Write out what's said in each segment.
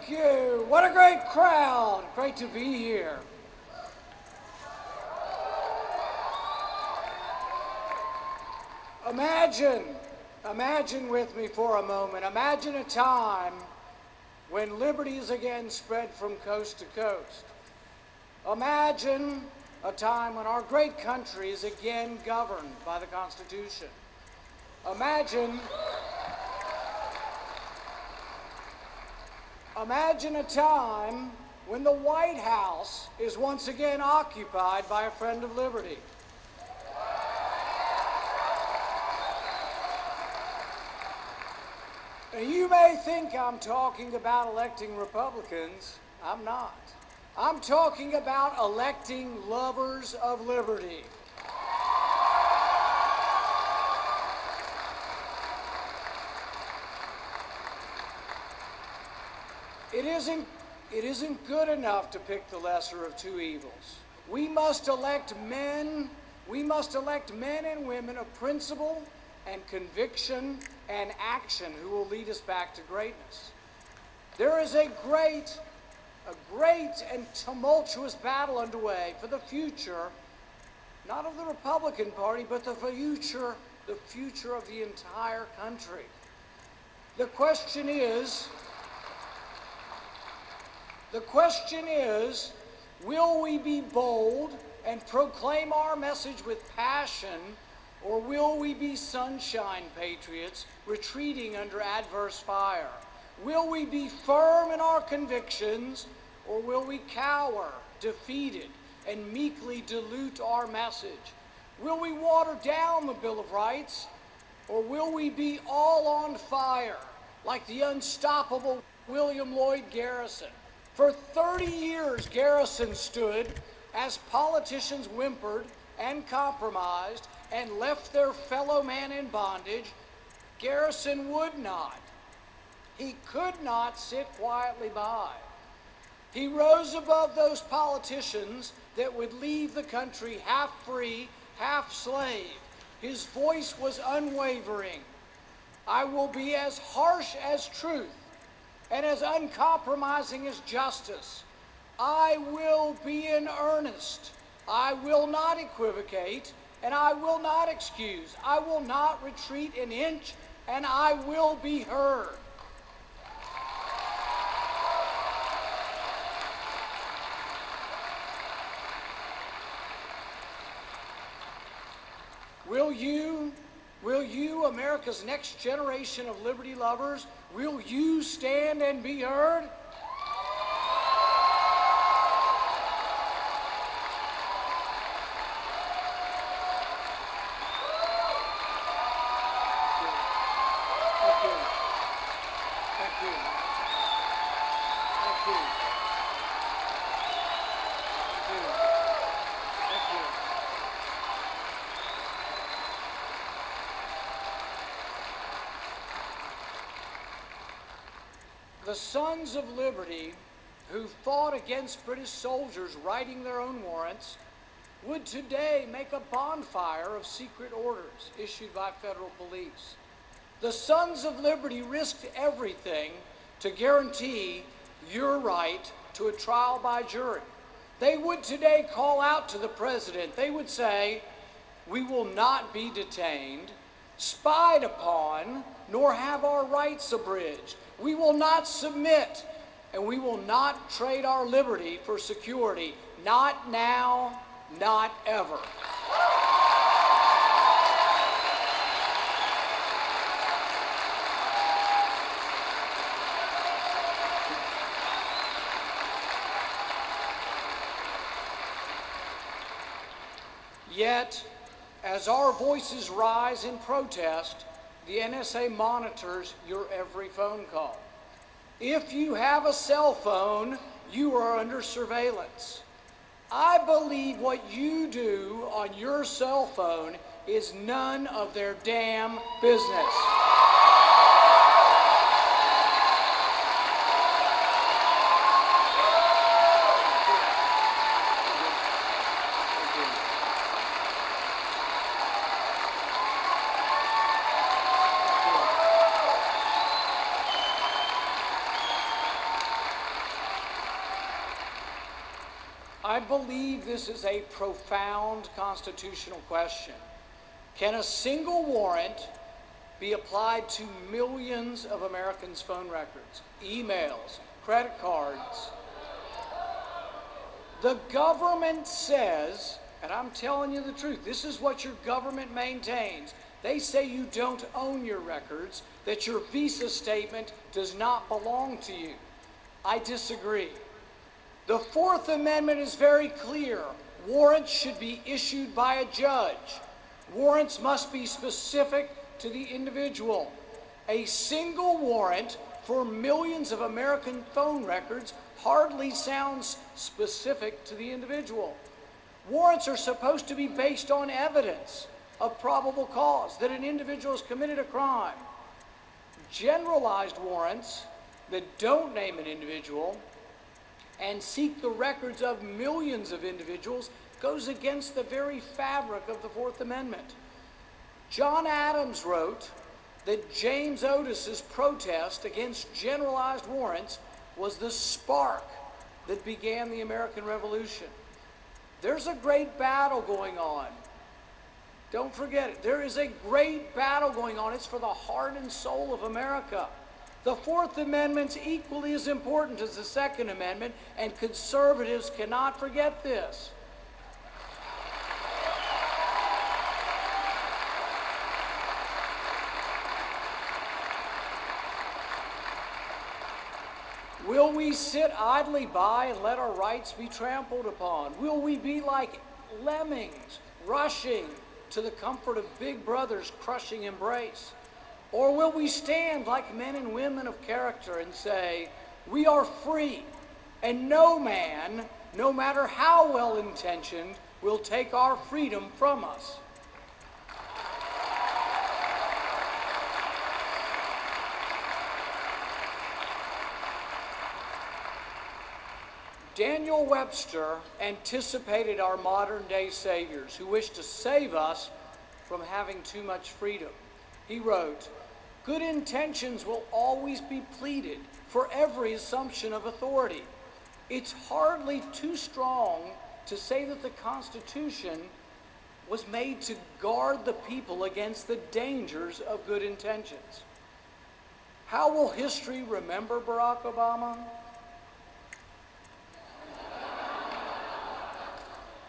Thank you. What a great crowd. Great to be here. Imagine with me for a moment. Imagine a time when liberty is again spread from coast to coast. Imagine a time when our great country is again governed by the Constitution. Imagine a time when the White House is once again occupied by a friend of liberty. You may think I'm talking about electing Republicans. I'm not. I'm talking about electing lovers of liberty. It isn't good enough to pick the lesser of two evils. We must elect men and women of principle and conviction and action who will lead us back to greatness. There is a great and tumultuous battle underway for the future, not of the Republican Party, but the future of the entire country. The question is, will we be bold and proclaim our message with passion, or will we be sunshine patriots retreating under adverse fire? Will we be firm in our convictions, or will we cower, defeated, and meekly dilute our message? Will we water down the Bill of Rights, or will we be all on fire like the unstoppable William Lloyd Garrison? For 30 years, Garrison stood as politicians whimpered and compromised and left their fellow man in bondage. Garrison would not. He could not sit quietly by. He rose above those politicians that would leave the country half free, half slave. His voice was unwavering. I will be as harsh as truth and as uncompromising as justice. I will be in earnest. I will not equivocate, and I will not excuse. I will not retreat an inch, and I will be heard. Will you, America's next generation of liberty lovers, will you stand and be heard? The Sons of Liberty, who fought against British soldiers writing their own warrants, would today make a bonfire of secret orders issued by federal police. The Sons of Liberty risked everything to guarantee your right to a trial by jury. They would today call out to the president. They would say, "We will not be detained, spied upon, nor have our rights abridged. We will not submit, and we will not trade our liberty for security. Not now, not ever." Yet, as our voices rise in protest, the NSA monitors your every phone call. If you have a cell phone, you are under surveillance. I believe what you do on your cell phone is none of their damn business. I believe this is a profound constitutional question. Can a single warrant be applied to millions of Americans' phone records, emails, credit cards? The government says, and I'm telling you the truth, this is what your government maintains. They say you don't own your records, that your visa statement does not belong to you. I disagree. The Fourth Amendment is very clear. Warrants should be issued by a judge. Warrants must be specific to the individual. A single warrant for millions of American phone records hardly sounds specific to the individual. Warrants are supposed to be based on evidence of probable cause that an individual has committed a crime. Generalized warrants that don't name an individual and seek the records of millions of individuals goes against the very fabric of the Fourth Amendment. John Adams wrote that James Otis's protest against generalized warrants was the spark that began the American Revolution. There's a great battle going on. Don't forget it. There is a great battle going on. It's for the heart and soul of America. The Fourth Amendment's equally as important as the Second Amendment, and conservatives cannot forget this. Will we sit idly by and let our rights be trampled upon? Will we be like lemmings rushing to the comfort of Big Brother's crushing embrace? Or will we stand like men and women of character and say, we are free, and no man, no matter how well-intentioned, will take our freedom from us? Daniel Webster anticipated our modern-day saviors who wish to save us from having too much freedom. He wrote, "Good intentions will always be pleaded for every assumption of authority. It's hardly too strong to say that the Constitution was made to guard the people against the dangers of good intentions." How will history remember Barack Obama?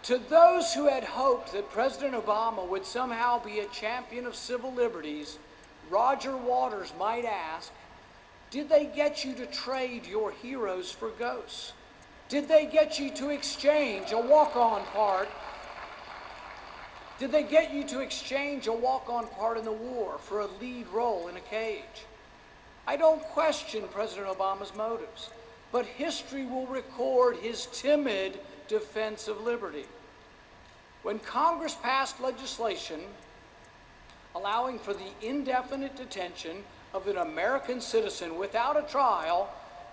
To those who had hoped that President Obama would somehow be a champion of civil liberties, Roger Waters might ask, did they get you to trade your heroes for ghosts? Did they get you to exchange a walk-on part? Did they get you to exchange a walk-on part in the war for a lead role in a cage? I don't question President Obama's motives, but history will record his timid defense of liberty. When Congress passed legislation allowing for the indefinite detention of an American citizen without a trial,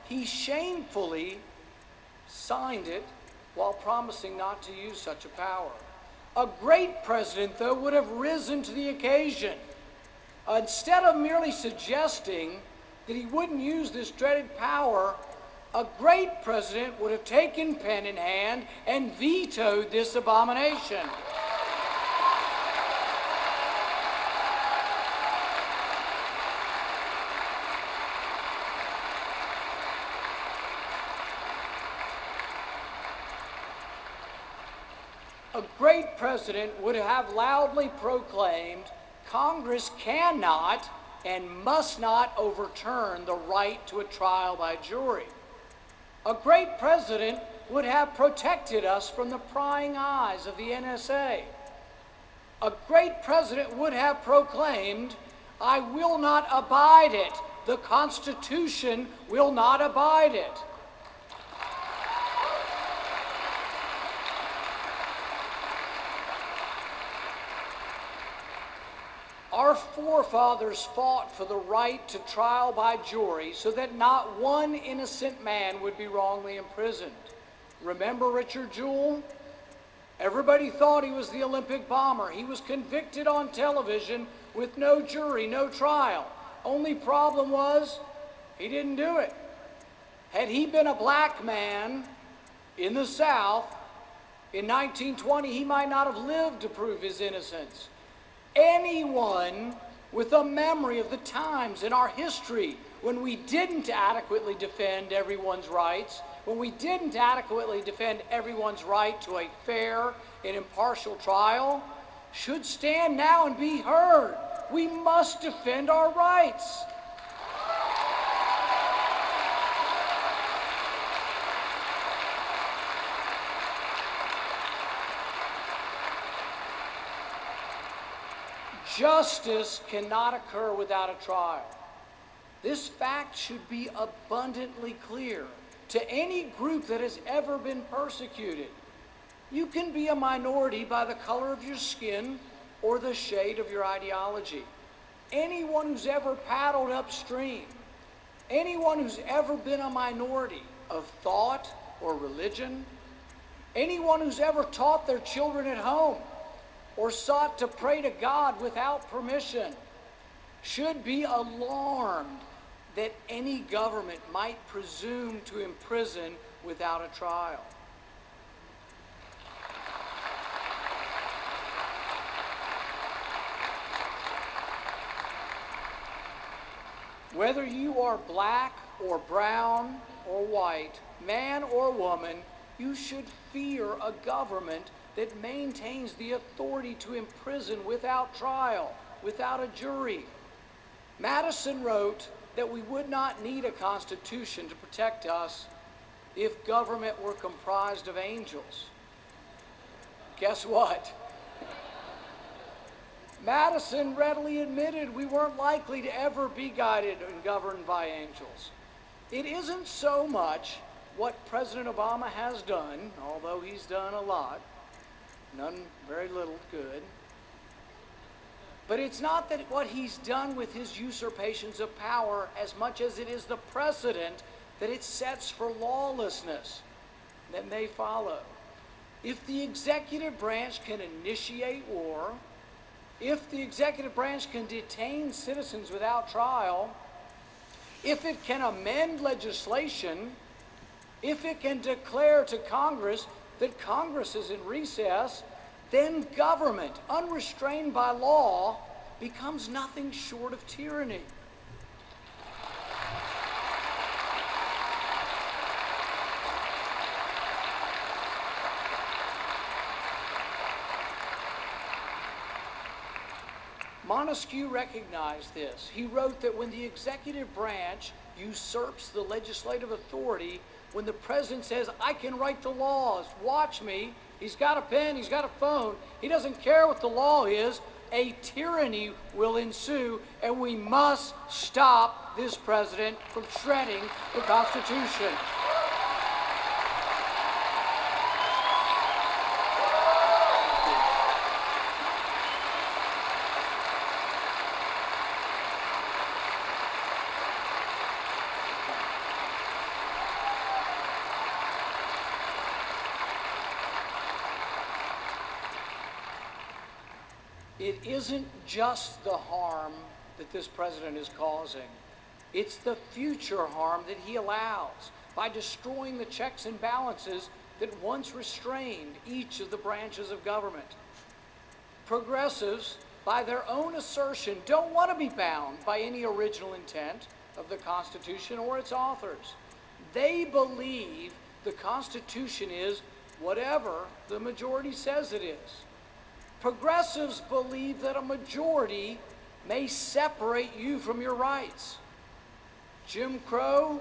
he shamefully signed it while promising not to use such a power. A great president, though, would have risen to the occasion. Instead of merely suggesting that he wouldn't use this dreaded power, a great president would have taken pen in hand and vetoed this abomination. A great president would have loudly proclaimed, Congress cannot and must not overturn the right to a trial by jury. A great president would have protected us from the prying eyes of the NSA. A great president would have proclaimed, I will not abide it. The Constitution will not abide it. Our forefathers fought for the right to trial by jury so that not one innocent man would be wrongly imprisoned. Remember Richard Jewell? Everybody thought he was the Olympic bomber. He was convicted on television with no jury, no trial. Only problem was, he didn't do it. Had he been a black man in the South, In 1920, he might not have lived to prove his innocence. Anyone with a memory of the times in our history when we didn't adequately defend everyone's rights, when we didn't adequately defend everyone's right to a fair and impartial trial, should stand now and be heard. We must defend our rights. Justice cannot occur without a trial. This fact should be abundantly clear to any group that has ever been persecuted. You can be a minority by the color of your skin or the shade of your ideology. Anyone who's ever paddled upstream, anyone who's ever been a minority of thought or religion, anyone who's ever taught their children at home or sought to pray to God without permission should be alarmed that any government might presume to imprison without a trial. Whether you are black or brown or white, man or woman, you should fear a government that maintains the authority to imprison without trial, without a jury. Madison wrote that we would not need a constitution to protect us if government were comprised of angels. Guess what? Madison readily admitted we weren't likely to ever be guided and governed by angels. It isn't so much what President Obama has done, although he's done a lot, none very little good. But it's not that what he's done with his usurpations of power as much as it is the precedent that it sets for lawlessness that may follow. If the executive branch can initiate war, if the executive branch can detain citizens without trial, if it can amend legislation, if it can declare to Congress that Congress is in recess, then government, unrestrained by law, becomes nothing short of tyranny. Montesquieu recognized this. He wrote that when the executive branch usurps the legislative authority, when the president says, I can write the laws, watch me, he's got a pen, he's got a phone, he doesn't care what the law is, a tyranny will ensue, and we must stop this president from shredding the Constitution. It isn't just the harm that this president is causing. It's the future harm that he allows by destroying the checks and balances that once restrained each of the branches of government. Progressives, by their own assertion, don't want to be bound by any original intent of the Constitution or its authors. They believe the Constitution is whatever the majority says it is. Progressives believe that a majority may separate you from your rights. Jim Crow,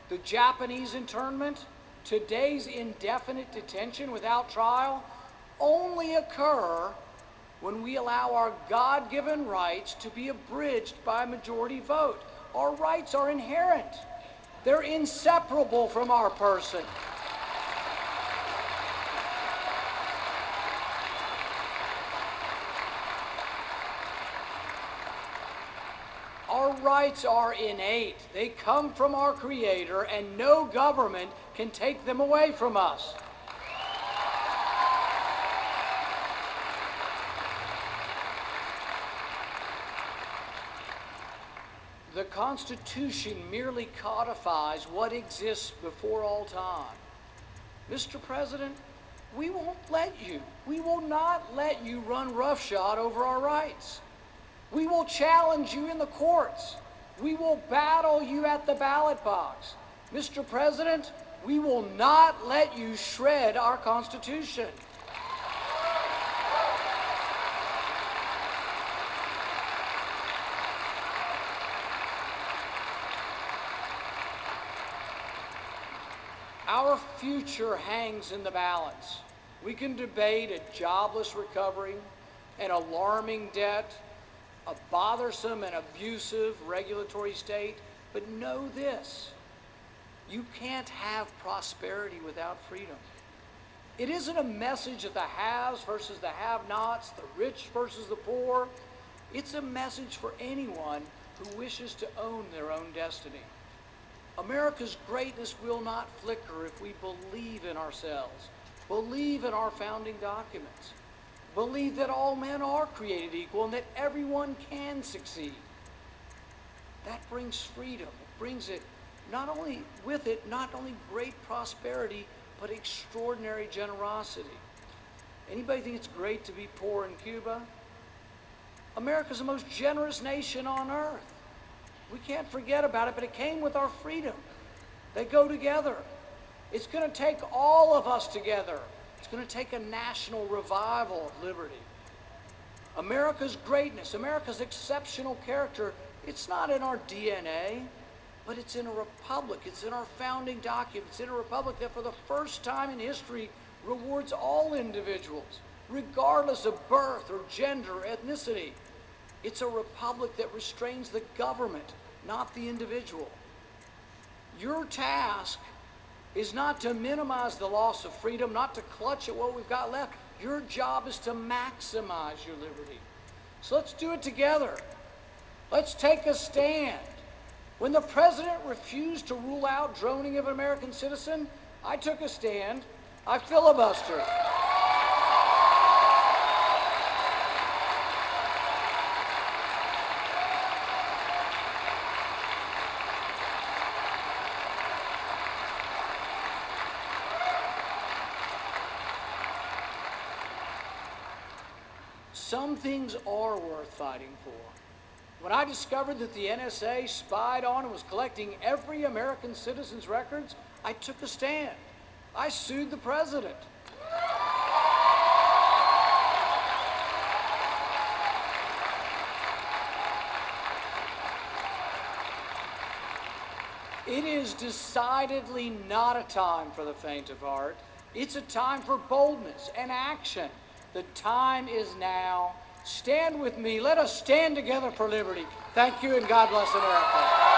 the Japanese internment, today's indefinite detention without trial only occur when we allow our God-given rights to be abridged by a majority vote. Our rights are inherent. They're inseparable from our person. Our rights are innate. They come from our Creator, and no government can take them away from us. The Constitution merely codifies what exists before all time. Mr. President, we won't let you. We will not let you run roughshod over our rights. We will challenge you in the courts. We will battle you at the ballot box. Mr. President, we will not let you shred our Constitution. Our future hangs in the balance. We can debate a jobless recovery, an alarming debt, a bothersome and abusive regulatory state, but know this: you can't have prosperity without freedom. It isn't a message of the haves versus the have-nots, the rich versus the poor. It's a message for anyone who wishes to own their own destiny. America's greatness will not flicker if we believe in ourselves, believe in our founding documents, believe that all men are created equal and that everyone can succeed. That brings freedom. It brings it not only great prosperity, but extraordinary generosity. Anybody think it's great to be poor in Cuba? America's the most generous nation on earth. We can't forget about it, but it came with our freedom. They go together. It's going to take all of us together. It's going to take a national revival of liberty. America's greatness, America's exceptional character, it's not in our DNA, but it's in a republic. It's in our founding documents. It's in a republic that for the first time in history rewards all individuals, regardless of birth or gender or ethnicity. It's a republic that restrains the government, not the individual. Your task is not to minimize the loss of freedom, not to clutch at what we've got left. Your job is to maximize your liberty. So let's do it together. Let's take a stand. When the president refused to rule out droning of an American citizen, I took a stand. I filibustered. Some things are worth fighting for. When I discovered that the NSA spied on and was collecting every American citizen's records, I took a stand. I sued the president. It is decidedly not a time for the faint of heart. It's a time for boldness and action. The time is now. Stand with me. Let us stand together for liberty. Thank you, and God bless America.